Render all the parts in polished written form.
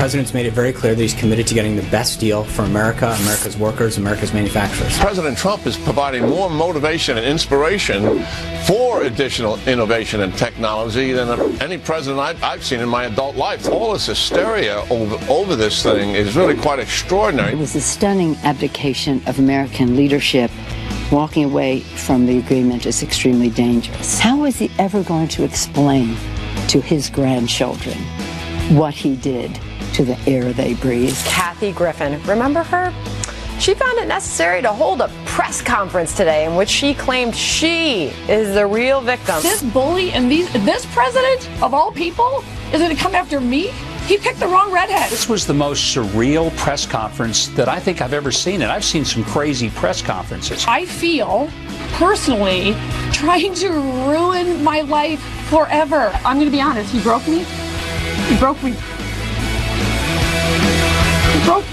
president's made it very clear that he's committed to getting the best deal for America, America's workers, America's manufacturers. President Trump is providing more motivation and inspiration for additional innovation and technology than any president I've seen in my adult life. All this hysteria over this thing is really quite extraordinary. It was a stunning abdication of American leadership. Walking away from the agreement is extremely dangerous. How is he ever going to explain to his grandchildren what he did to the air they breathe? Kathy Griffin, remember her? She found it necessary to hold a press conference today in which she claimed she is the real victim. This bully and this president of all people is going to come after me? He picked the wrong redhead. This was the most surreal press conference that I think I've ever seen, and I've seen some crazy press conferences. I feel personally trying to ruin my life forever. I'm going to be honest. He broke me. He broke me. He broke.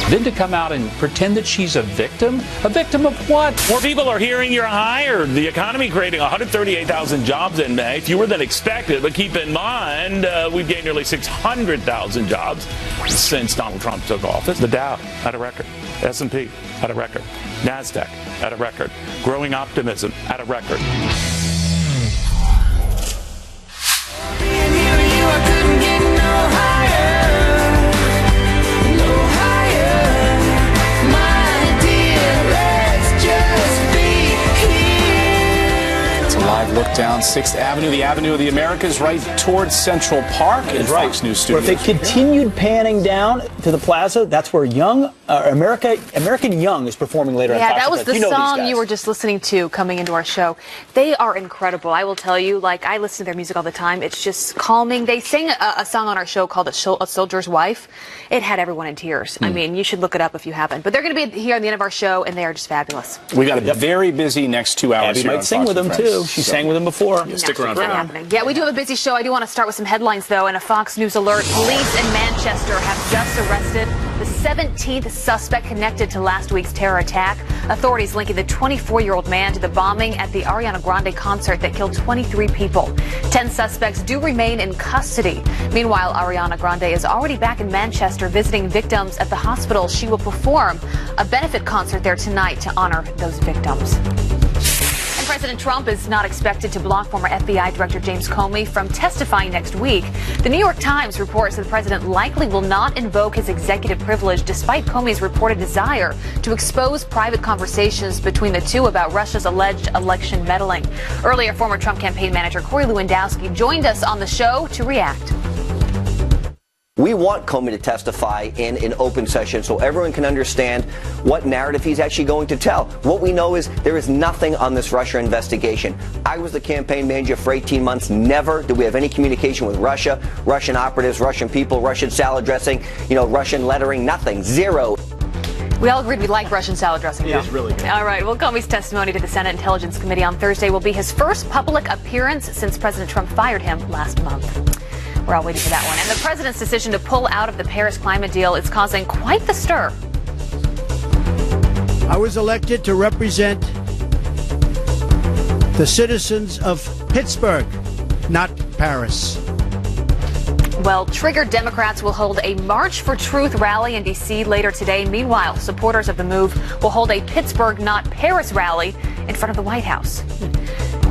Then to come out and pretend that she's a victim? A victim of what? More people are hearing you're hired. The economy creating 138,000 jobs in May, fewer than expected. But keep in mind, we've gained nearly 600,000 jobs since Donald Trump took office. The Dow at a record. S&P at a record. NASDAQ at a record. Growing optimism at a record. Live look down 6th Avenue, the Avenue of the Americas, right towards Central Park in Fox News Studios. But if they continued panning down to the plaza, that's where American Young is performing later. Yeah, on Fox that was News. the song you were just listening to coming into our show. They are incredible. I will tell you, like, I listen to their music all the time. It's just calming. They sang a song on our show called A Soldier's Wife. It had everyone in tears. I mean, you should look it up if you haven't. But they're going to be here on the end of our show, and they are just fabulous. We got a very busy next 2 hours. Abby here might on sing Fox with them, too. She sang with them before. Yeah, stick around for that. Yeah, we do have a busy show. I do want to start with some headlines, though, and a Fox News alert. Police in Manchester have just arrested the 17th suspect connected to last week's terror attack. Authorities linking the 24-year-old man to the bombing at the Ariana Grande concert that killed 23 people. 10 suspects do remain in custody. Meanwhile, Ariana Grande is already back in Manchester visiting victims at the hospital. She will perform a benefit concert there tonight to honor those victims. And President Trump is not expected to block former FBI Director James Comey from testifying next week. The New York Times reports that the president likely will not invoke his executive privilege despite Comey's reported desire to expose private conversations between the two about Russia's alleged election meddling. Earlier, former Trump campaign manager Corey Lewandowski joined us on the show to react. We want Comey to testify in an open session so everyone can understand what narrative he's actually going to tell. What we know is there is nothing on this Russia investigation. I was the campaign manager for 18 months. Never did we have any communication with Russia, Russian operatives, Russian people, Russian salad dressing, Russian lettering, nothing. Zero. We all agreed we like Russian salad dressing. It is really good. All right. Well, Comey's testimony to the Senate Intelligence Committee on Thursday will be his first public appearance since President Trump fired him last month. We're all waiting for that one. And the president's decision to pull out of the Paris climate deal is causing quite the stir. I was elected to represent the citizens of Pittsburgh, not Paris. Well, triggered Democrats will hold a March for Truth rally in D.C. later today. Meanwhile, supporters of the move will hold a Pittsburgh, not Paris rally in front of the White House.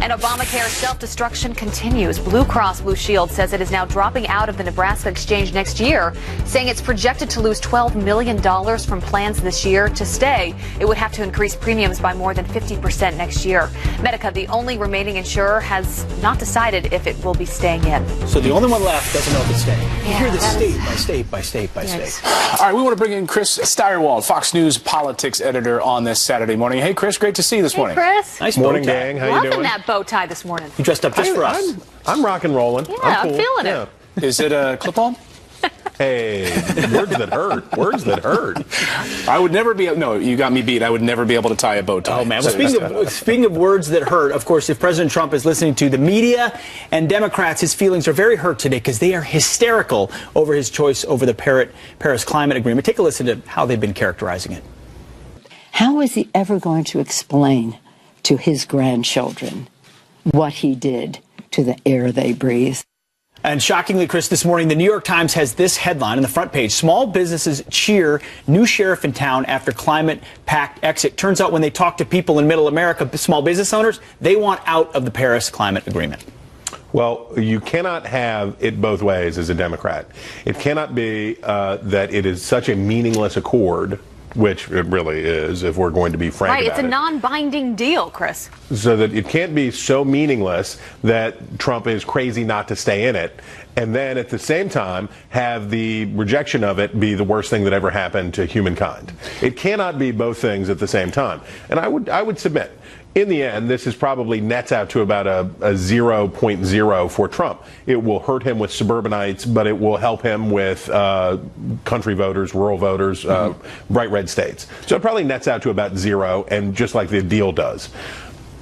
And Obamacare self-destruction continues. Blue Cross Blue Shield says it is now dropping out of the Nebraska exchange next year, saying it's projected to lose $12 million from plans this year. To stay, it would have to increase premiums by more than 50% next year. Medica, the only remaining insurer, has not decided if it will be staying in. So the only one left doesn't know if it's staying. Yeah, you hear this state by state by state by state. All right, we want to bring in Chris Steigerwald, Fox News politics editor on this Saturday morning. Hey, Chris, great to see you this morning. Chris. Nice morning, bow tie. gang. How you Loving doing? that bow tie this morning. You dressed up just for us. I'm rock and rolling. Yeah, I'm cool. I'm feeling it. Is it a clip-on? Hey, words that hurt. Words that hurt. I would never be. No, you got me beat. I would never be able to tie a bow tie. Oh, man. Well, speaking of words that hurt, of course, if President Trump is listening to the media and Democrats, his feelings are very hurt today because they are hysterical over his choice over the Paris Climate Agreement. Take a listen to how they've been characterizing it. How is he ever going to explain to his grandchildren what he did to the air they breathe? And shockingly, Chris, this morning, the New York Times has this headline on the front page. Small businesses cheer new sheriff in town after climate pact exit. Turns out when they talk to people in middle America, small business owners, they want out of the Paris Climate Agreement. Well, you cannot have it both ways as a Democrat. It cannot be that it is such a meaningless accord, which it really is, if we're going to be frank about it. Right, it's a non-binding deal, Chris. So that it can't be so meaningless that Trump is crazy not to stay in it, and then at the same time have the rejection of it be the worst thing that ever happened to humankind. It cannot be both things at the same time. And I would submit, in the end, this is probably nets out to about a 0.0 for Trump. It will hurt him with suburbanites, but it will help him with country voters, rural voters, bright red states. So it probably nets out to about 0, and just like the deal does.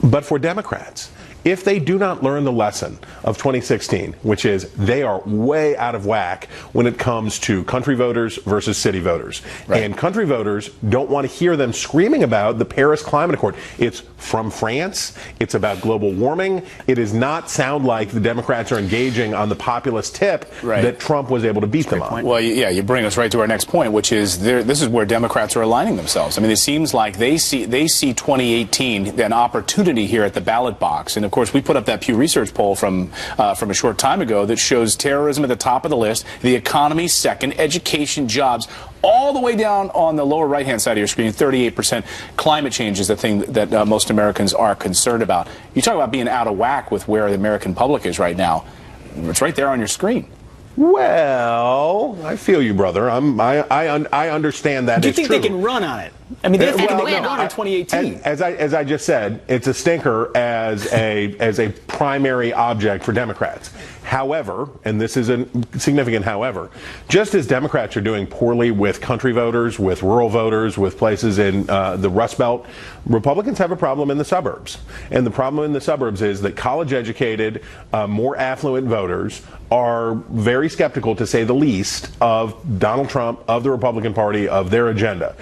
But for Democrats, if they do not learn the lesson of 2016, which is they are way out of whack when it comes to country voters versus city voters. Right. And country voters don't want to hear them screaming about the Paris Climate Accord. It's from France. It's about global warming. It does not sound like the Democrats are engaging on the populist tip that Trump was able to beat them on. Well, yeah, you bring us right to our next point, which is this is where Democrats are aligning themselves. I mean, it seems like they see 2018 an opportunity here at the ballot box. And of course, we put up that Pew Research poll from a short time ago that shows terrorism at the top of the list, the economy second, education, jobs, all the way down on the lower right-hand side of your screen, 38%. Climate change is the thing that most Americans are concerned about. You talk about being out of whack with where the American public is right now. It's right there on your screen. Well, I feel you, brother. I understand that. Do you think they can run on it? I mean, they can win on 2018. As I just said, it's a stinker as a primary object for Democrats. However, and this is a significant however, just as Democrats are doing poorly with country voters, with rural voters, with places in the Rust Belt, Republicans have a problem in the suburbs. And the problem in the suburbs is that college-educated, more affluent voters are very skeptical, to say the least, of Donald Trump, of the Republican Party, of their agenda.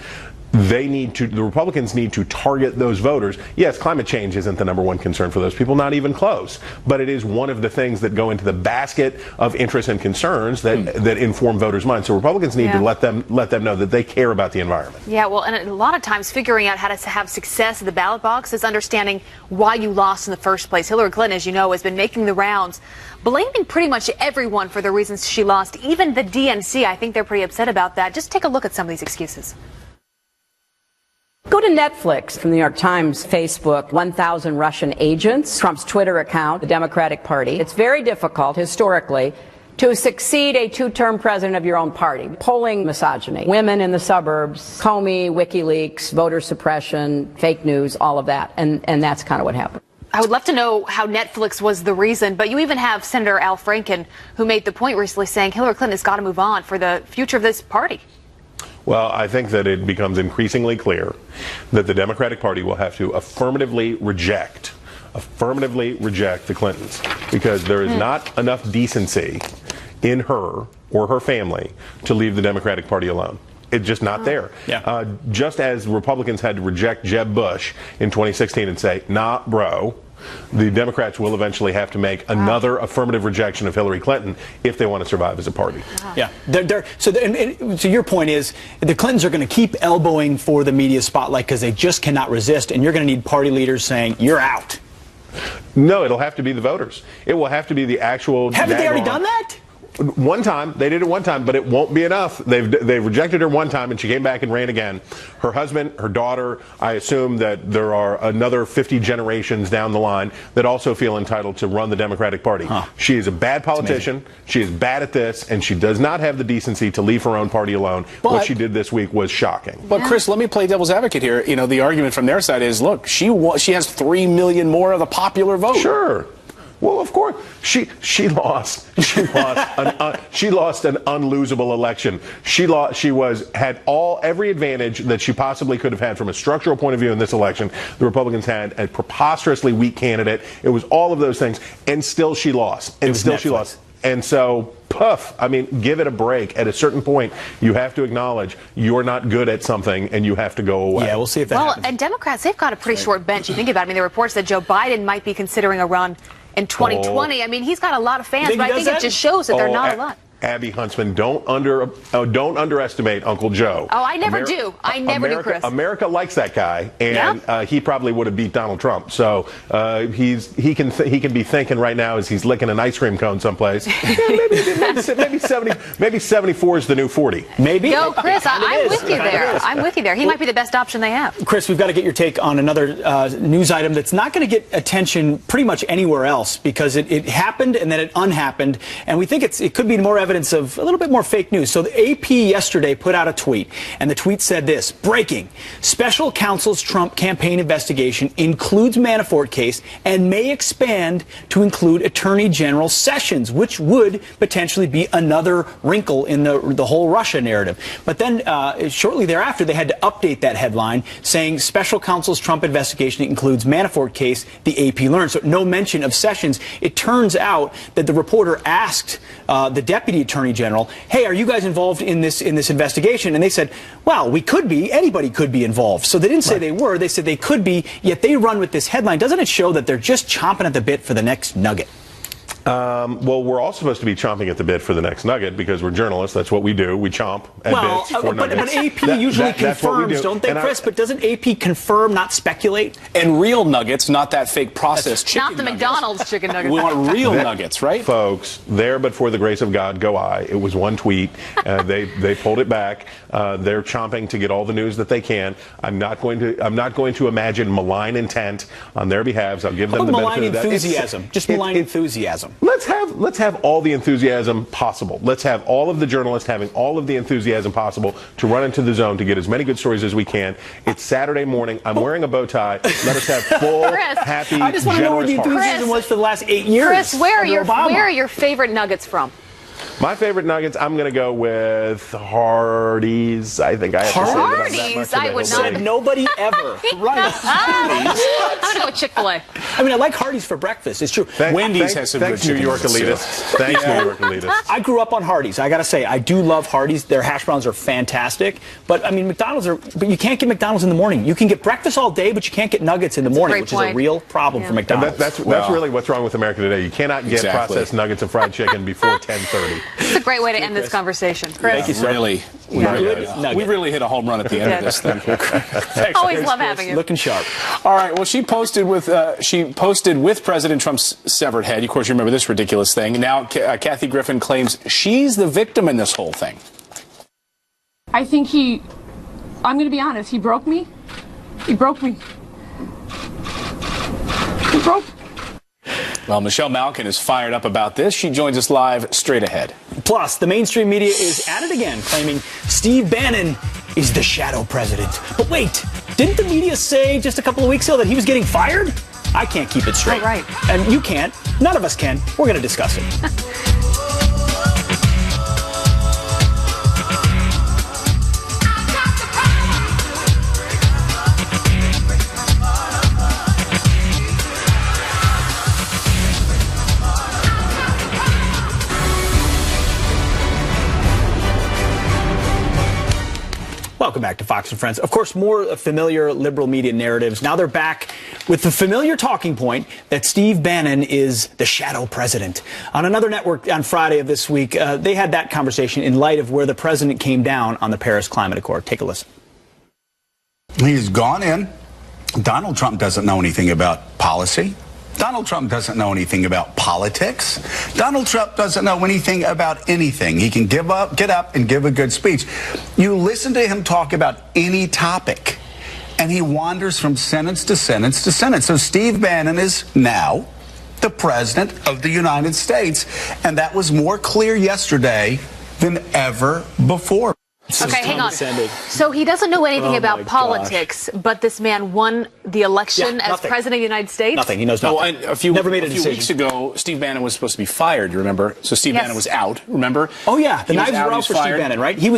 The Republicans need to target those voters. Yes, climate change isn't the number one concern for those people, not even close. But it is one of the things that go into the basket of interests and concerns that inform voters' minds. So Republicans need to let them know that they care about the environment. Yeah, well, and a lot of times figuring out how to have success at the ballot box is understanding why you lost in the first place. Hillary Clinton, as you know, has been making the rounds, blaming pretty much everyone for the reasons she lost, even the DNC. I think they're pretty upset about that. Just take a look at some of these excuses. Go to Netflix from the New York Times, Facebook, 1,000 Russian agents, Trump's Twitter account, the Democratic Party. It's very difficult, historically, to succeed a two-term president of your own party. Polling misogyny, women in the suburbs, Comey, WikiLeaks, voter suppression, fake news, all of that. And that's kind of what happened. I would love to know how Netflix was the reason, but you even have Senator Al Franken, who made the point recently saying Hillary Clinton has got to move on for the future of this party. Well, I think that it becomes increasingly clear that the Democratic Party will have to affirmatively reject the Clintons, because there is not enough decency in her or her family to leave the Democratic Party alone. It's just not there. Yeah. Just as Republicans had to reject Jeb Bush in 2016 and say, nah, bro, the Democrats will eventually have to make another affirmative rejection of Hillary Clinton if they want to survive as a party. Yeah. So your point is the Clintons are going to keep elbowing for the media spotlight because they just cannot resist, and you're going to need party leaders saying, you're out. No, it'll have to be the voters. It will have to be the actual... Haven't they already done that? One time, they did it one time, but it won't be enough. They've rejected her one time, and she came back and ran again. Her husband, her daughter, I assume that there are another 50 generations down the line that also feel entitled to run the Democratic Party. She is a bad politician. She is bad at this, and she does not have the decency to leave her own party alone. But what she did this week was shocking. But Chris, let me play devil's advocate here. You know, the argument from their side is, look, she has 3 million more of the popular vote. Sure. Well, of course, she lost an unlosable election. She had every advantage that she possibly could have had from a structural point of view in this election. The Republicans had a preposterously weak candidate. It was all of those things, and still she lost. And so, I mean, give it a break. At a certain point, you have to acknowledge you're not good at something and you have to go away. Yeah, we'll see if that happens. And Democrats, they've got a pretty short bench. You think about it. I mean, there are reports that Joe Biden might be considering a run in 2020. I mean, he's got a lot of fans, but I think it just shows that they're not a lot. Abby Huntsman, don't underestimate Uncle Joe. Oh, I never do. I never do, Chris. America likes that guy, and he probably would have beat Donald Trump. So he can be thinking right now as he's licking an ice cream cone someplace. maybe 74 is the new 40. Maybe. No, Chris, I'm with you there. I'm with you there. He might be the best option they have. Chris, we've got to get your take on another news item that's not going to get attention pretty much anywhere else because it happened and then it unhappened, and we think it could be more evidence of a little bit more fake news. So the AP yesterday put out a tweet, and the tweet said this: breaking, special counsel's Trump campaign investigation includes Manafort case and may expand to include Attorney General Sessions, which would potentially be another wrinkle in the whole Russia narrative. But then shortly thereafter, they had to update that headline saying special counsel's Trump investigation includes Manafort case, the AP learned. So no mention of Sessions. It turns out that the reporter asked the deputy attorney general, hey, are you guys involved in this investigation? And they said, well, we could be. Anybody could be involved. So they didn't say they were. They said they could be, yet they run with this headline. Doesn't it show that they're just chomping at the bit for the next nugget? Well, we're all supposed to be chomping at the bit for the next nugget because we're journalists. That's what we do. We chomp at bits for nuggets. But AP usually confirms, don't they, Chris? But doesn't AP confirm, not speculate? And real nuggets, not that fake processed chicken Not the nuggets. McDonald's chicken nuggets. We want real nuggets, right? Folks, there but for the grace of God go I. It was one tweet. They pulled it back. They're chomping to get all the news that they can. I'm not going to imagine malign intent on their behalves. I'll give them the benefit of that. Malign enthusiasm. Just malign enthusiasm. Let's have all the enthusiasm possible. Let's have all of the journalists having all of the enthusiasm possible to run into the zone to get as many good stories as we can. It's Saturday morning. I'm wearing a bow tie. Let us have full, happy, I just want to know where the enthusiasm was for the last 8 years. Chris, where are your favorite nuggets from? My favorite nuggets, I'm going to go with Hardee's. I think I have to say Hardee's? I would not. Said nobody ever. Right. Hardee's. I'm going to go with Chick-fil-A. I mean, I like Hardee's for breakfast. It's true. Wendy's has some good New York elitists. Thanks, New York elitists. I grew up on Hardee's. I got to say, I do love Hardee's. Their hash browns are fantastic. But, I mean, but you can't get McDonald's in the morning. You can get breakfast all day, but you can't get nuggets in the morning, which is a real problem for McDonald's. That's really what's wrong with America today. You cannot get processed nuggets and fried chicken before 10:30. It's a great way to end this conversation. Chris. Thank you, sir. We really hit a home run at the end of this thing. Always love having you. Looking sharp. All right. Well, she posted with President Trump's severed head. Of course, you remember this ridiculous thing. Now, Kathy Griffin claims she's the victim in this whole thing. I think I'm going to be honest, he broke me. He broke me. He broke me. Well, Michelle Malkin is fired up about this. She joins us live straight ahead. Plus, the mainstream media is at it again, claiming Steve Bannon is the shadow president. But wait, didn't the media say just a couple of weeks ago that he was getting fired? I can't keep it straight. Oh, right. And you can't. None of us can. We're going to discuss it. Welcome back to Fox and Friends. Of course, more familiar liberal media narratives. Now they're back with the familiar talking point that Steve Bannon is the shadow president. On another network on Friday of this week, they had that conversation in light of where the president came down on the Paris Climate Accord. Take a listen. He's gone in. Donald Trump doesn't know anything about policy. Donald Trump doesn't know anything about politics. Donald Trump doesn't know anything about anything. He can get up and give a good speech. You listen to him talk about any topic, and he wanders from sentence to sentence to sentence. So Steve Bannon is now the president of the United States, and that was more clear yesterday than ever before. Okay, hang on. So he doesn't know anything about politics, but this man won the election as president of the United States? Nothing. He knows nothing. Oh, and a few weeks ago, Steve Bannon was supposed to be fired, you remember? So Steve Bannon was out, remember? Oh, yeah. The knives were out for Steve Bannon, right? It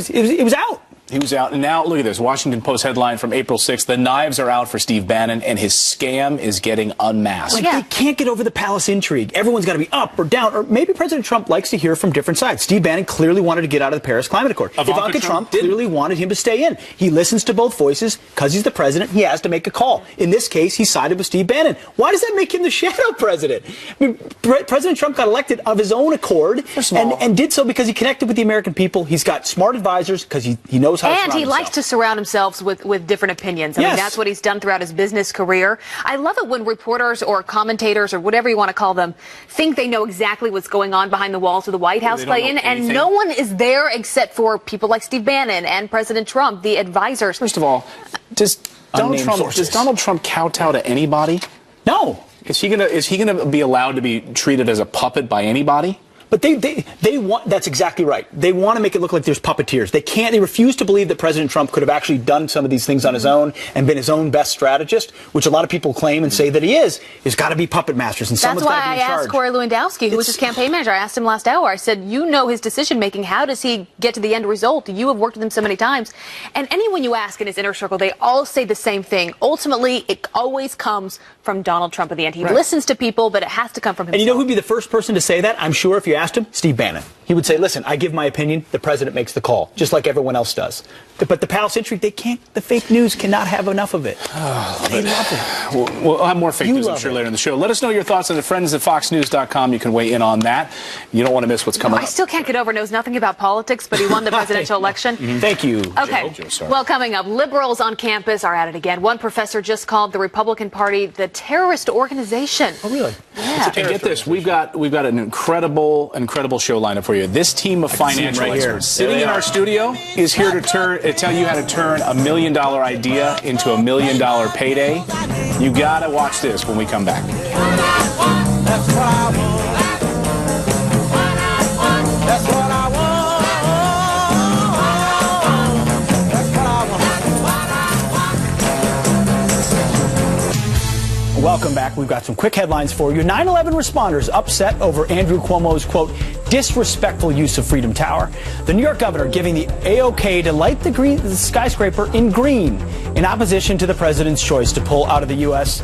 was out. He was out, and now look at this. Washington Post headline from April 6th. The knives are out for Steve Bannon, and his scam is getting unmasked. They can't get over the palace intrigue. Everyone's got to be up or down, or maybe President Trump likes to hear from different sides. Steve Bannon clearly wanted to get out of the Paris Climate Accord. Ivanka Trump clearly wanted him to stay in. He listens to both voices. Because he's the president, he has to make a call. In this case, he sided with Steve Bannon. Why does that make him the shadow president? I mean, President Trump got elected of his own accord and did so because he connected with the American people. He's got smart advisors because he knows how to surround himself. And he likes to surround himself with different opinions. I mean, that's what he's done throughout his business career. I love it when reporters or commentators or whatever you want to call them think they know exactly what's going on behind the walls of the White House, Clayton, and no one is there except for people like Steve Bannon and President Trump, the advisors. First of all, does Donald Trump kowtow to anybody? No. Is he gonna be allowed to be treated as a puppet by anybody? But they want, that's exactly right. They want to make it look like there's puppeteers. They refuse to believe that President Trump could have actually done some of these things on his own and been his own best strategist, which a lot of people claim and say that he is. There's got to be puppet masters, and someone's got to be in charge. That's why I asked Corey Lewandowski, who was his campaign manager. I asked him last hour. I said, you know his decision making. How does he get to the end result? You have worked with him so many times. And anyone you ask in his inner circle, they all say the same thing. Ultimately, it always comes from Donald Trump at the end. He listens to people, but it has to come from himself. And you know who'd be the first person to say that? I'm sure if you asked him, Steve Bannon. He would say, listen, I give my opinion, the president makes the call, just like everyone else does. But the palace intrigue, the fake news cannot have enough of it. They love it. We'll have more fake news, I'm sure, later in the show. Let us know your thoughts on the friends at foxnews.com. You can weigh in on that. You don't want to miss what's coming up. I still can't get over knows nothing about politics, but he won the presidential election. Thank you. Okay. Well, coming up, liberals on campus are at it again. One professor just called the Republican Party the terrorist organization. Oh, really? Yeah. And get this, we've got an incredible show lineup for you. This team of financial experts sitting in our studio is here to tell you how to turn $1 million idea into $1 million payday. You gotta watch this when we come back. That's what I want. That's what I want. Welcome back. We've got some quick headlines for you. 9/11 responders upset over Andrew Cuomo's, quote, disrespectful use of Freedom Tower. The New York governor giving the A-OK to light the skyscraper in green in opposition to the president's choice to pull out of the U.S.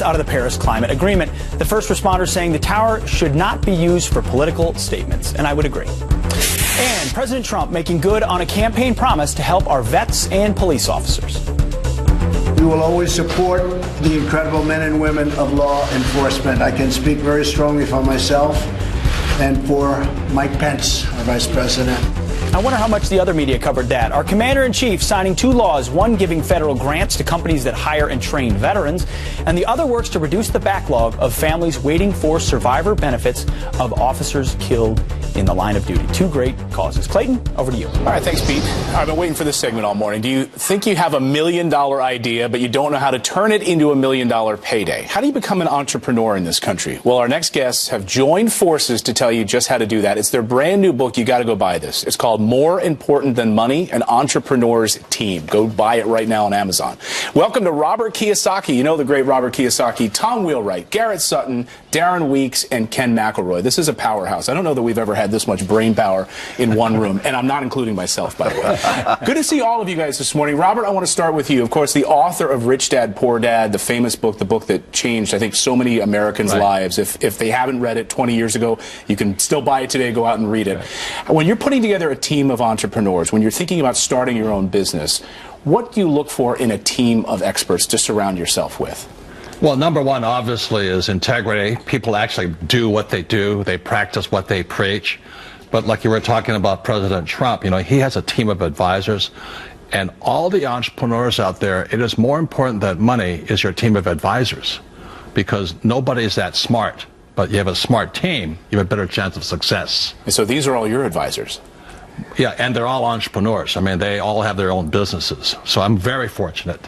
out of the Paris Climate Agreement. The first responders saying the tower should not be used for political statements, and I would agree. And President Trump making good on a campaign promise to help our vets and police officers. We will always support the incredible men and women of law enforcement. I can speak very strongly for myself and for Mike Pence, our Vice President. I wonder how much the other media covered that. Our commander-in-chief signing 2 laws, one giving federal grants to companies that hire and train veterans, and the other works to reduce the backlog of families waiting for survivor benefits of officers killed in the line of duty. 2 great causes. Clayton, over to you. All right, thanks, Pete. I've been waiting for this segment all morning. Do you think you have $1 million idea, but you don't know how to turn it into $1 million payday? How do you become an entrepreneur in this country? Well, our next guests have joined forces to tell you just how to do that. It's their brand new book. You got to go buy this. It's called More Important Than Money, An Entrepreneur's Team. Go buy it right now on Amazon. Welcome to Robert Kiyosaki. You know the great Robert Kiyosaki, Tom Wheelwright, Garrett Sutton, Darren Weeks, and Ken McElroy. This is a powerhouse. I don't know that we've ever had this much brain power in one room, and I'm not including myself, by the way. Good to see all of you guys this morning. Robert, I want to start with you. Of course, the author of Rich Dad, Poor Dad, the famous book, the book that changed, I think, so many Americans' lives. If they haven't read it 20 years ago, you can still buy it today, go out and read it. When you're putting together a team of entrepreneurs, when you're thinking about starting your own business, what do you look for in a team of experts to surround yourself with? Well, number one, obviously, is integrity. People actually do what they do. They practice what they preach. But like you were talking about President Trump, you know, he has a team of advisors. And all the entrepreneurs out there, it is more important than money is your team of advisors. Because nobody's that smart. But you have a smart team, you have a better chance of success. And so these are all your advisors? Yeah, and they're all entrepreneurs. I mean, they all have their own businesses. So I'm very fortunate.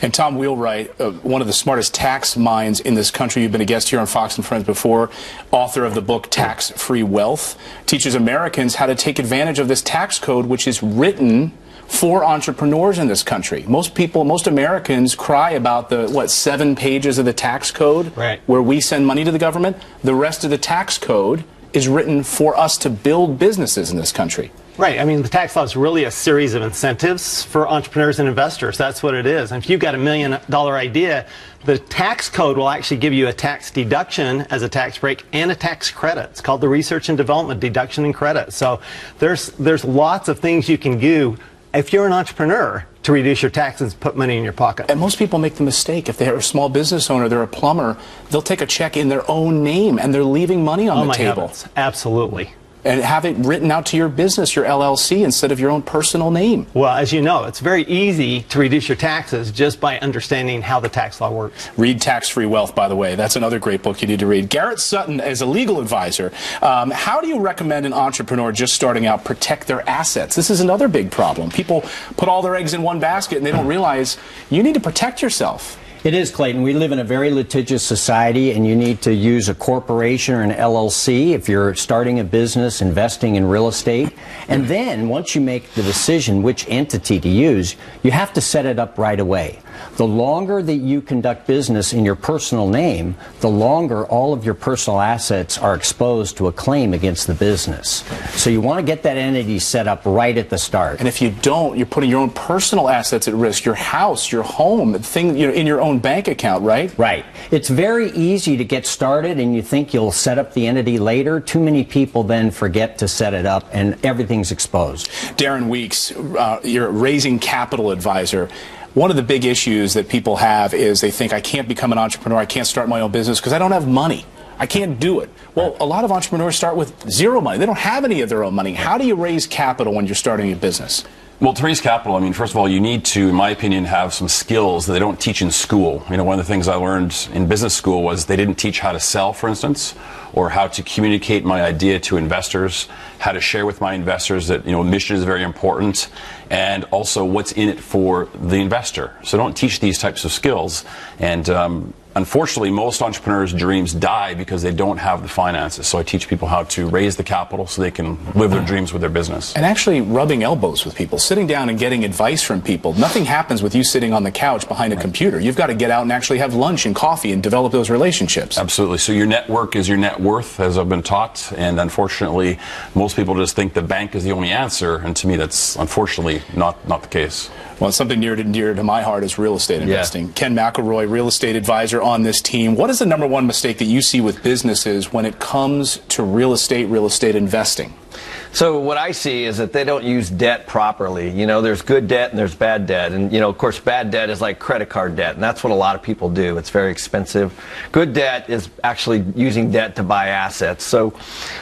And Tom Wheelwright, one of the smartest tax minds in this country. You've been a guest here on Fox and Friends before, author of the book Tax-Free Wealth, teaches Americans how to take advantage of this tax code, which is written for entrepreneurs in this country. Most Americans cry about the, 7 pages of the tax code where we send money to the government. The rest of the tax code is written for us to build businesses in this country. Right. I mean, the tax law is really a series of incentives for entrepreneurs and investors. That's what it is. And if you've got $1 million idea, the tax code will actually give you a tax deduction as a tax break and a tax credit. It's called the Research and Development Deduction and Credit. So there's lots of things you can do if you're an entrepreneur to reduce your taxes and put money in your pocket. And most people make the mistake. If they're a small business owner, they're a plumber, they'll take a check in their own name and they're leaving money on the table. Heavens. Absolutely. And have it written out to your business, your LLC, instead of your own personal name. Well, as you know, it's very easy to reduce your taxes just by understanding how the tax law works. Read Tax-Free Wealth, by the way. That's another great book you need to read. Garrett Sutton is a legal advisor. How do you recommend an entrepreneur just starting out protect their assets? This is another big problem. People put all their eggs in one basket and they don't realize you need to protect yourself. It is, Clayton. We live in a very litigious society, and you need to use a corporation or an LLC if you're starting a business, investing in real estate. And then, once you make the decision which entity to use, you have to set it up right away. The longer that you conduct business in your personal name, the longer all of your personal assets are exposed to a claim against the business. So you want to get that entity set up right at the start. And if you don't, you're putting your own personal assets at risk, your house, your home, the thing, you know, in your own bank account, right? Right. It's very easy to get started and you think you'll set up the entity later. Too many people then forget to set it up and everything's exposed. Darren Weeks, you're a raising capital advisor. One of the big issues that people have is they think, I can't become an entrepreneur, I can't start my own business because I don't have money. I can't do it. Well, a lot of entrepreneurs start with zero money. They don't have any of their own money. How do you raise capital when you're starting a business? Well, to raise capital, I mean, first of all, you need to, in my opinion, have some skills that they don't teach in school. You know, one of the things I learned in business school was they didn't teach how to sell, for instance, or how to communicate my idea to investors, how to share with my investors that, you know, mission is very important, and also what's in it for the investor. So don't teach these types of skills. And unfortunately, most entrepreneurs' dreams die because they don't have the finances. So I teach people how to raise the capital so they can live their dreams with their business. And actually rubbing elbows with people, sitting down and getting advice from people. Nothing happens with you sitting on the couch behind a computer. You've got to get out and actually have lunch and coffee and develop those relationships. Absolutely. So your network is your net worth, as I've been taught. And unfortunately, most people just think the bank is the only answer. And to me, that's unfortunately not the case. Well, something near and dear to my heart is real estate investing. Yeah. Ken McElroy, real estate advisor on this team. What is the #1 mistake that you see with businesses when it comes to real estate investing? So what I see is that they don't use debt properly. You know, there's good debt and there's bad debt. And, you know, of course, bad debt is like credit card debt. And that's what a lot of people do. It's very expensive. Good debt is actually using debt to buy assets. So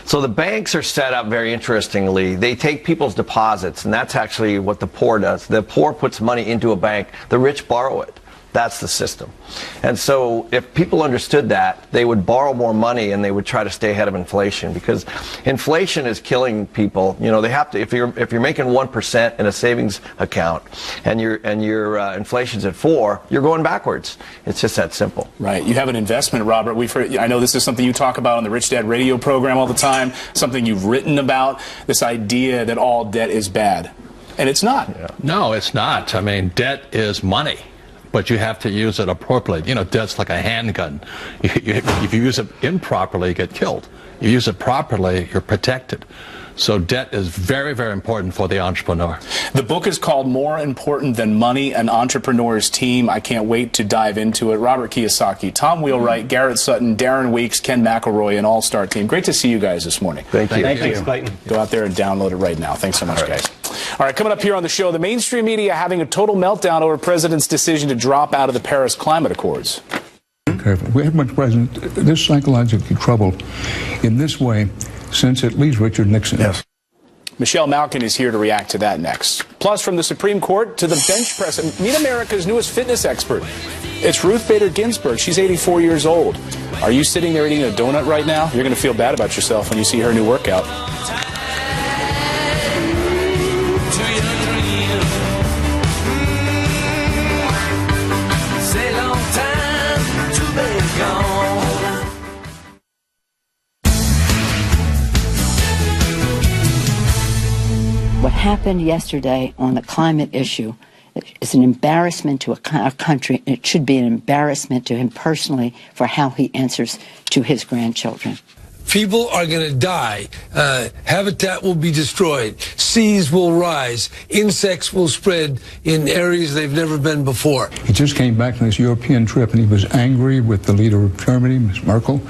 the banks are set up very interestingly. They take people's deposits, and that's actually what the poor does. The poor puts money into a bank. The rich borrow it. That's the system. And so if people understood that, they would borrow more money and they would try to stay ahead of inflation, because inflation is killing people. You know, they have to, if you're making 1% in a savings account and your inflation's at 4%, you're going backwards. It's just that simple. Right. You have an investment, Robert. I know this is something you talk about on the Rich Dad radio program all the time, something you've written about, this idea that all debt is bad. And it's not. Yeah. No, it's not. I mean, debt is money, but you have to use it appropriately. You know, debt's like a handgun. If you use it improperly, you get killed. You use it properly, you're protected. So debt is very, very important for the entrepreneur. The book is called More Important Than Money, An Entrepreneur's Team. I can't wait to dive into it. Robert Kiyosaki, Tom Wheelwright, Garrett Sutton, Darren Weeks, Ken McElroy, an all-star team. Great to see you guys this morning. Thank you. Thanks, Clayton. Go out there and download it right now. Thanks so much, guys. All right, coming up here on the show, the mainstream media having a total meltdown over President's decision to drop out of the Paris Climate Accords. We haven't been president this psychologically troubled in this way since at least Richard Nixon. Yes. Michelle Malkin is here to react to that next. Plus, from the Supreme Court to the bench press, meet America's newest fitness expert. It's Ruth Bader Ginsburg. She's 84 years old. Are you sitting there eating a donut right now? You're going to feel bad about yourself when you see her new workout. What happened yesterday on the climate issue is an embarrassment to our country. It should be an embarrassment to him personally for how he answers to his grandchildren. People are going to die. Habitat will be destroyed. Seas will rise. Insects will spread in areas they've never been before. He just came back from this European trip and he was angry with the leader of Germany, Ms. Merkel,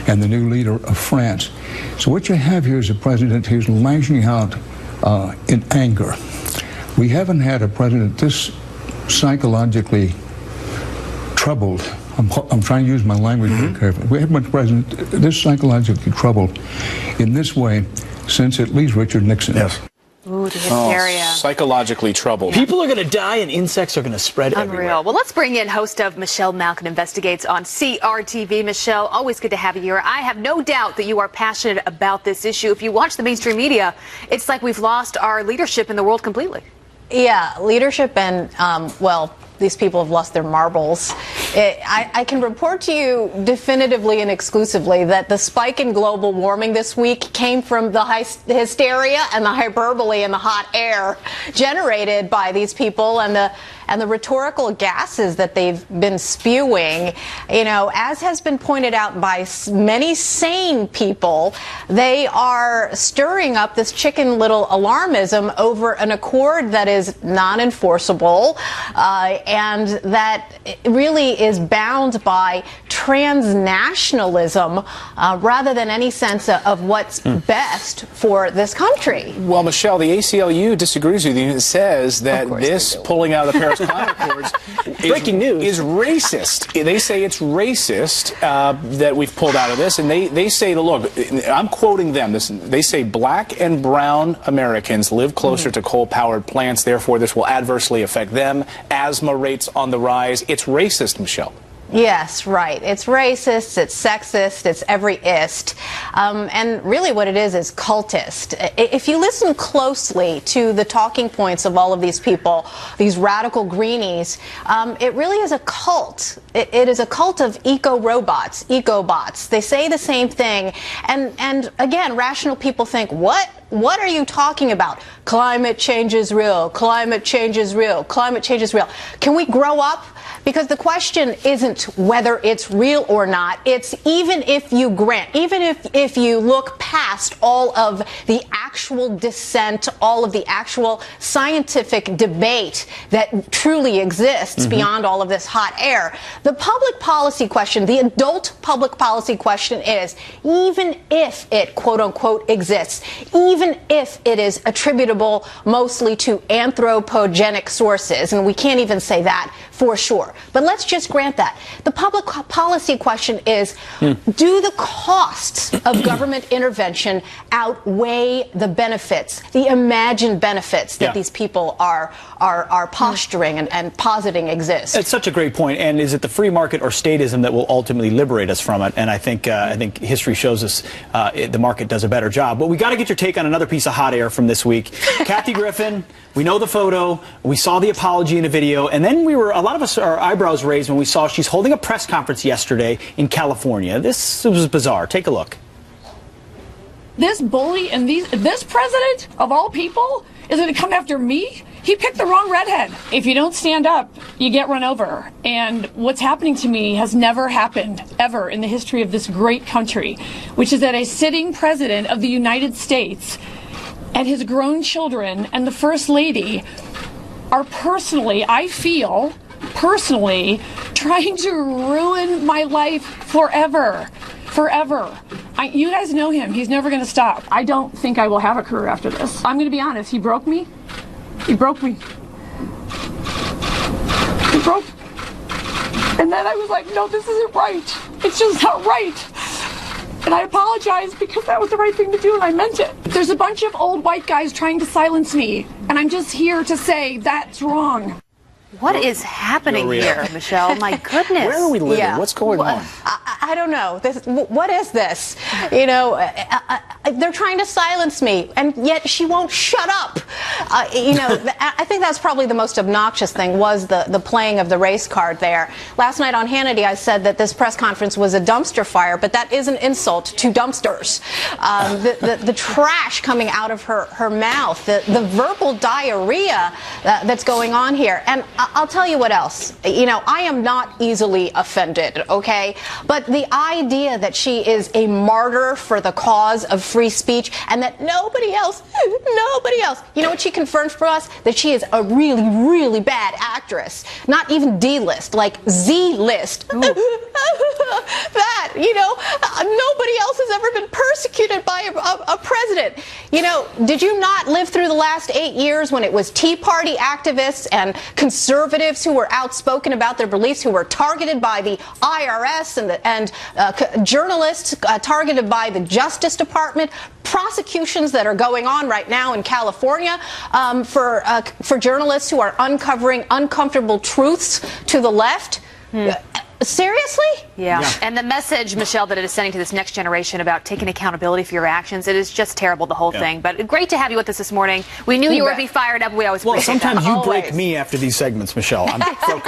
and the new leader of France. So what you have here is a president who's lashing out in anger. We haven't had a president this psychologically troubled. I'm trying to use my language very carefully. We haven't had a president this psychologically troubled in this way since at least Richard Nixon. Yes. Ooh, the hysteria. Psychologically troubled. People are going to die and insects are going to spread everywhere. Unreal. Well, let's bring in host of Michelle Malkin Investigates on CRTV. Michelle, always good to have you here. I have no doubt that you are passionate about this issue. If you watch the mainstream media, it's like we've lost our leadership in the world completely. Yeah, leadership and, well, these people have lost their marbles. I can report to you definitively and exclusively that the spike in global warming this week came from the hysteria and the hyperbole and the hot air generated by these people and the rhetorical gases that they've been spewing. You know, as has been pointed out by many sane people, they are stirring up this chicken little alarmism over an accord that is non-enforceable and that really is bound by transnationalism rather than any sense of what's best for this country. Well, Michelle, the ACLU disagrees with you. It says that this pulling out of the Paris Climate Accords is racist. They say it's racist that we've pulled out of this, and they say, look, I'm quoting them. They say black and brown Americans live closer to coal-powered plants, therefore this will adversely affect them. Asthma rates on the rise. It's racist, Michelle. Yes, right. It's racist, it's sexist, it's every ist. And really what it is cultist. If you listen closely to the talking points of all of these people, these radical greenies, it really is a cult. It is a cult of eco-robots, eco-bots. They say the same thing. And again, rational people think, what? What are you talking about? Climate change is real. Climate change is real. Climate change is real. Can we grow up? Because the question isn't whether it's real or not. It's even if you grant, even if you look past all of the actual dissent, all of the actual scientific debate that truly exists beyond all of this hot air, the public policy question, the adult public policy question is, even if it quote unquote exists, even if it is attributable mostly to anthropogenic sources, and we can't even say that for sure. But let's just grant that. The public policy question is, do the costs of government intervention outweigh the benefits, the imagined benefits that these people are posturing and positing exist? It's such a great point. And is it the free market or statism that will ultimately liberate us from it? And I think history shows us the market does a better job. But we got to get your take on another piece of hot air from this week. Kathy Griffin, we know the photo, we saw the apology in a video, and then a lot of us, our eyebrows raised when we saw she's holding a press conference yesterday in California. This was bizarre. Take a look. This bully and this president of all people is going to come after me? He picked the wrong redhead. If you don't stand up, you get run over. And what's happening to me has never happened, ever, in the history of this great country, which is that a sitting president of the United States and his grown children and the First Lady are personally, I feel, personally, trying to ruin my life forever. Forever. You guys know him. He's never going to stop. I don't think I will have a career after this. I'm going to be honest. He broke me. He broke me. He broke. And then I was like, no, this isn't right. It's just not right. And I apologize because that was the right thing to do and I meant it. There's a bunch of old white guys trying to silence me. And I'm just here to say that's wrong. What is happening here, Michelle? My goodness. Where are we living? What's going on? I don't know. What is this? You know, they're trying to silence me, and yet she won't shut up. I think that's probably the most obnoxious thing was the playing of the race card there. Last night on Hannity, I said that this press conference was a dumpster fire, but that is an insult to dumpsters. The trash coming out of her mouth, the verbal diarrhea that's going on here. And I'll tell you what else. I am not easily offended, okay? But the idea that she is a martyr for the cause of free speech and that nobody else, you know what she confirmed for us? That she is a really, really bad actress. Not even D-list, like Z-list. That, nobody else has ever been persecuted by a president. Did you not live through the last 8 years when it was Tea Party activists and conservatives who were outspoken about their beliefs, who were targeted by the IRS and journalists targeted by the Justice Department, prosecutions that are going on right now in California for journalists who are uncovering uncomfortable truths to the left? Seriously? Yeah. And the message, Michelle, that it is sending to this next generation about taking accountability for your actions, it is just terrible, the whole thing. But great to have you with us this morning. We knew you would be fired up. We always appreciate that. Sometimes you break me after these segments, Michelle. I'm broken.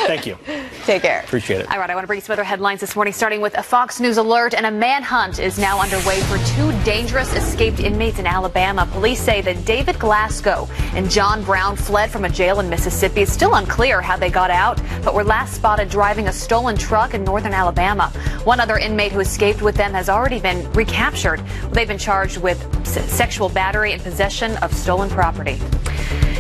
Thank you. Take care. Appreciate it. All right, I want to bring you some other headlines this morning, starting with a Fox News alert, and a manhunt is now underway for 2 dangerous escaped inmates in Alabama. Police say that David Glasgow and John Brown fled from a jail in Mississippi. It's still unclear how they got out, but were last spotted driving a stolen truck in northern Alabama. One other inmate who escaped with them has already been recaptured. They've been charged with sexual battery and possession of stolen property.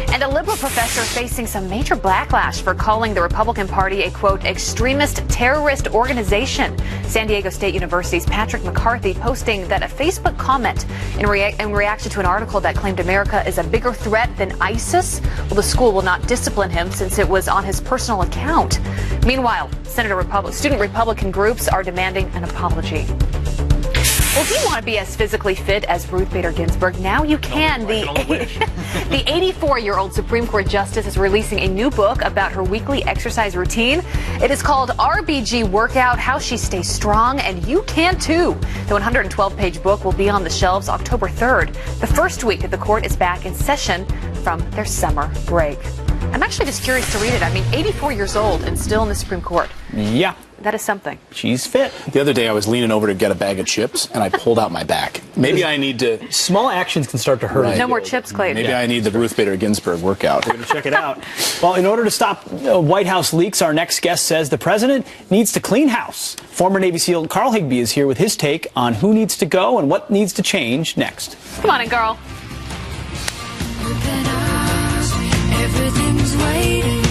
And a liberal professor facing some major backlash for calling the Republican Party a, quote, extremist terrorist organization. San Diego State University's Patrick McCarthy posting that a Facebook comment in reaction to an article that claimed America is a bigger threat than ISIS. Well, the school will not discipline him since it was on his personal account. Meanwhile, student Republican groups are demanding an apology. Well, if you want to be as physically fit as Ruth Bader Ginsburg, now you can. The 84-year-old Supreme Court Justice is releasing a new book about her weekly exercise routine. It is called RBG Workout, How She Stays Strong, and you can too. The 112-page book will be on the shelves October 3rd. The first week that the court is back in session from their summer break. I'm actually just curious to read it. 84 years old and still in the Supreme Court. Yeah. That is something. She's fit. The other day I was leaning over to get a bag of chips and I pulled out my back. Maybe I need to... Small actions can start to hurt. Right. No more chips, Clayton. Maybe I need the Ruth Bader Ginsburg workout. We're going to check it out. Well, in order to stop White House leaks, our next guest says the president needs to clean house. Former Navy SEAL Carl Higbie is here with his take on who needs to go and what needs to change next. Come on in, Carl. Everything's waiting.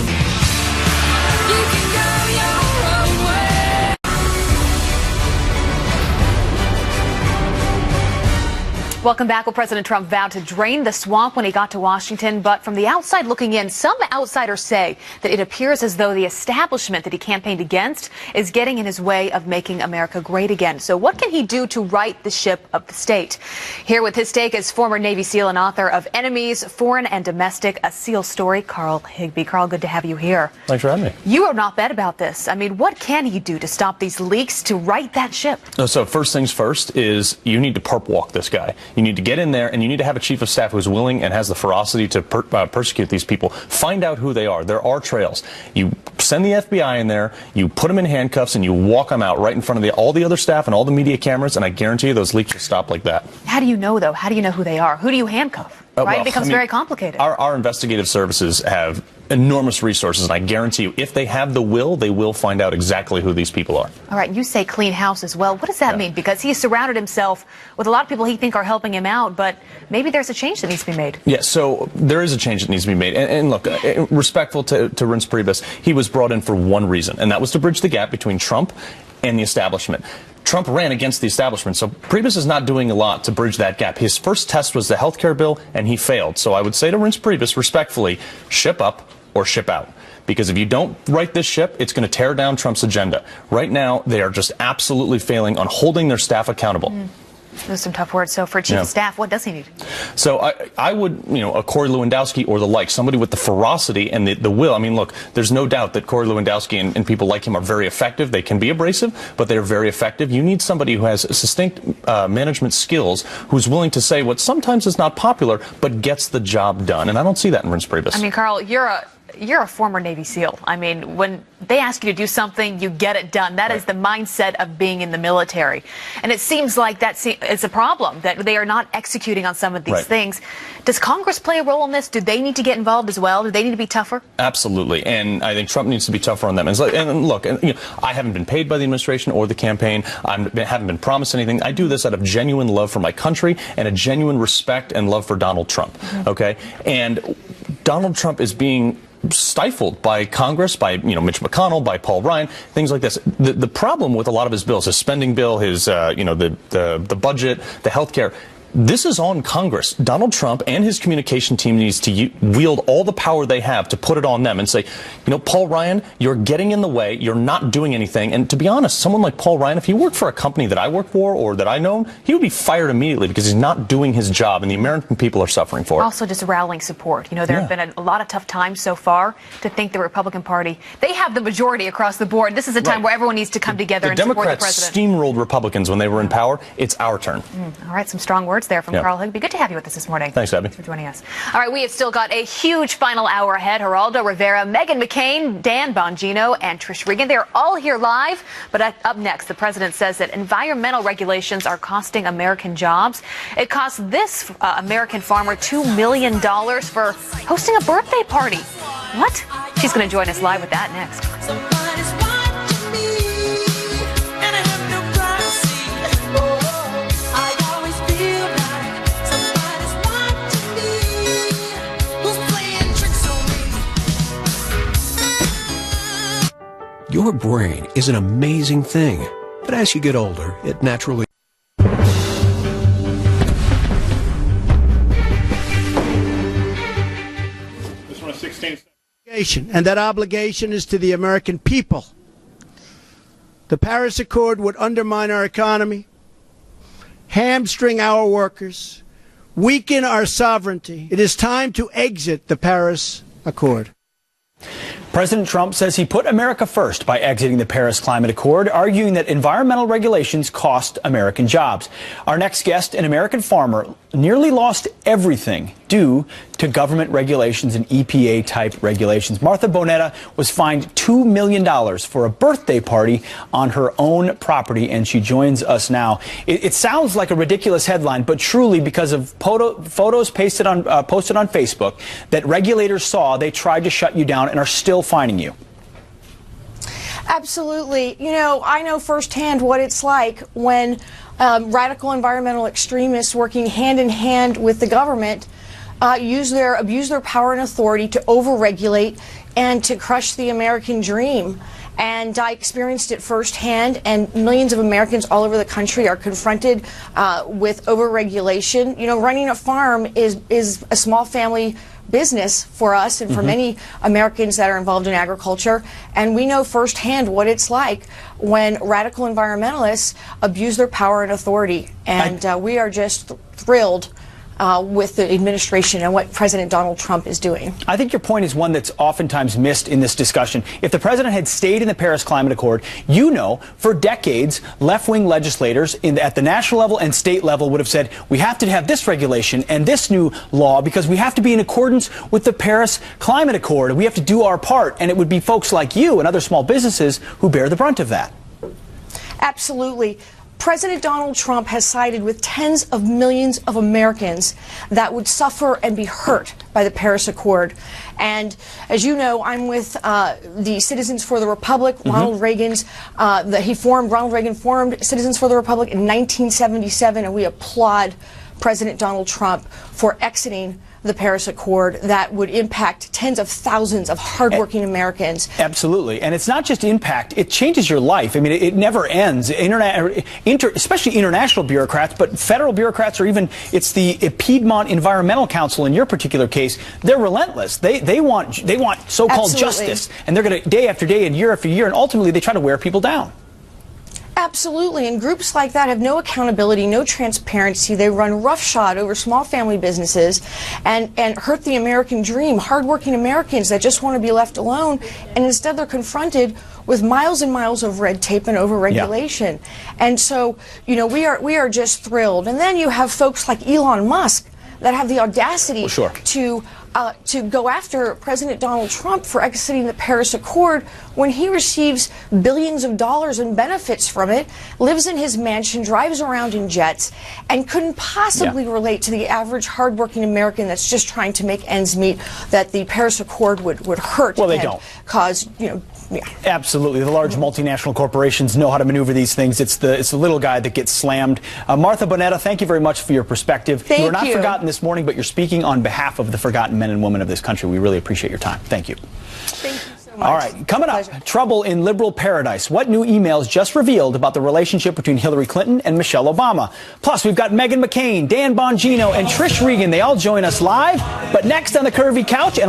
You can go your own way. Welcome back. Well, President Trump vowed to drain the swamp when he got to Washington, but from the outside looking in, some outsiders say that it appears as though the establishment that he campaigned against is getting in his way of making America great again. So what can he do to right the ship of the state? Here with his take is former Navy SEAL and author of Enemies, Foreign and Domestic, A SEAL Story, Carl Higbie. Carl, good to have you here. Thanks for having me. You are not bad about this. What can he do to stop these leaks, to right that ship? So first things first is you need to perp walk this guy. You need to get in there and you need to have a chief of staff who's willing and has the ferocity to persecute these people. Find out who they are. There are trails. You send the FBI in there, you put them in handcuffs, and you walk them out right in front of all the other staff and all the media cameras, and I guarantee you those leaks will stop like that. How do you know, though? How do you know who they are? Who do you handcuff? Right? It becomes very complicated. Our investigative services have enormous resources, and I guarantee you, if they have the will, they will find out exactly who these people are. All right, you say clean house as well. What does that mean? Because he's surrounded himself with a lot of people he think are helping him out, but maybe there's a change that needs to be made. Yeah, so there is a change that needs to be made. And look, respectful to Reince Priebus, he was brought in for one reason, and that was to bridge the gap between Trump and the establishment. Trump ran against the establishment, so Priebus is not doing a lot to bridge that gap. His first test was the health care bill, and he failed. So I would say to Reince Priebus, respectfully, ship up or ship out. Because if you don't right this ship, it's going to tear down Trump's agenda. Right now, they are just absolutely failing on holding their staff accountable. Those are some tough words. So for Chief of Staff, what does he need? So I would, a Corey Lewandowski or the like, somebody with the ferocity and the will. I mean, look, there's no doubt that Corey Lewandowski and people like him are very effective. They can be abrasive, but they're very effective. You need somebody who has succinct management skills, who's willing to say what sometimes is not popular, but gets the job done. And I don't see that in Reince Priebus. I mean, Carl, you're a former Navy SEAL. I mean, when they ask you to do something, you get it done. That is the mindset of being in the military. And it seems like it's a problem that they are not executing on some of these things. Does Congress play a role in this? Do they need to get involved as well? Do they need to be tougher? Absolutely. And I think Trump needs to be tougher on them. And look, I haven't been paid by the administration or the campaign. I haven't been promised anything. I do this out of genuine love for my country and a genuine respect and love for Donald Trump. Okay? And Donald Trump is being stifled by Congress, by Mitch McConnell, by Paul Ryan, things like this. The problem with a lot of his bills, his spending bill, his the budget, the health care, this is on Congress. Donald Trump and his communication team needs to wield all the power they have to put it on them and say, Paul Ryan, you're getting in the way. You're not doing anything. And to be honest, someone like Paul Ryan, if he worked for a company that I work for or that I know, he would be fired immediately because he's not doing his job, and the American people are suffering for it. Also, just rallying support. There have been a lot of tough times so far. To think the Republican Party, they have the majority across the board. This is a time where everyone needs to come together and support the president. The Democrats steamrolled Republicans when they were in power. It's our turn. All right, some strong words there from Carl Higbee. Good to have you with us this morning. Thanks, Abby. Thanks for joining us. All right, we have still got a huge final hour ahead. Geraldo Rivera, Meghan McCain, Dan Bongino, and Trish Regan. They're all here live. But up next, the president says that environmental regulations are costing American jobs. It cost this American farmer $2 million for hosting a birthday party. What? She's going to join us live with that next. Your brain is an amazing thing, but as you get older, it naturally... This one is 16. And that obligation is to the American people. The Paris Accord would undermine our economy, hamstring our workers, weaken our sovereignty. It is time to exit the Paris Accord. President Trump says he put America first by exiting the Paris Climate Accord, arguing that environmental regulations cost American jobs. Our next guest, an American farmer, nearly lost everything due to government regulations and EPA-type regulations. Martha Bonetta was fined $2 million for a birthday party on her own property, and she joins us now. It sounds like a ridiculous headline, but truly, because of photos posted on Facebook that regulators saw, they tried to shut you down and are still fining you. Absolutely. I know firsthand what it's like when radical environmental extremists working hand in hand with the government abuse their power and authority to overregulate and to crush the American dream. And I experienced it firsthand, and millions of Americans all over the country are confronted with overregulation. Running a farm is a small family business for us and for many Americans that are involved in agriculture, and we know firsthand what it's like when radical environmentalists abuse their power and authority, and we are just thrilled with the administration and what President Donald Trump is doing. I think your point is one that's oftentimes missed in this discussion. If the president had stayed in the Paris Climate Accord, for decades, left-wing legislators at the national level and state level would have said, we have to have this regulation and this new law because we have to be in accordance with the Paris Climate Accord. We have to do our part. And it would be folks like you and other small businesses who bear the brunt of that. Absolutely. President Donald Trump has sided with tens of millions of Americans that would suffer and be hurt by the Paris Accord. And as you know, I'm with the Citizens for the Republic. Ronald Reagan formed Citizens for the Republic in 1977, and we applaud President Donald Trump for exiting the Paris Accord that would impact tens of thousands of hardworking Americans. Absolutely. And it's not just impact, it changes your life. I mean, it never ends. Especially international bureaucrats, but federal bureaucrats, or even it's the Piedmont Environmental Council in your particular case, they're relentless. They want so-called justice, and they're going to day after day and year after year, and ultimately they try to wear people down. Absolutely, and groups like that have no accountability, no transparency. They run roughshod over small family businesses and hurt the American dream, hardworking Americans that just want to be left alone, and instead they're confronted with miles and miles of red tape and overregulation. And so, you know, we are just thrilled. And then you have folks like Elon Musk that have the audacity to go after President Donald Trump for exiting the Paris Accord when he receives billions of dollars in benefits from it, lives in his mansion, drives around in jets, and couldn't possibly relate to the average hardworking American that's just trying to make ends meet, that the Paris Accord would hurt and cause, you know, Absolutely. The large multinational corporations know how to maneuver these things. It's the little guy that gets slammed. Martha Bonetta, thank you very much for your perspective. Thank you were not you. forgotten this morning, but you're speaking on behalf of the forgotten men and women of this country. We really appreciate your time. Thank you. Thank you so much. All right, coming up, trouble in liberal paradise. What new emails just revealed about the relationship between Hillary Clinton and Michelle Obama? Plus, we've got Meghan McCain, Dan Bongino, and Trish Regan. They all join us live, but next on the Curvy Couch. And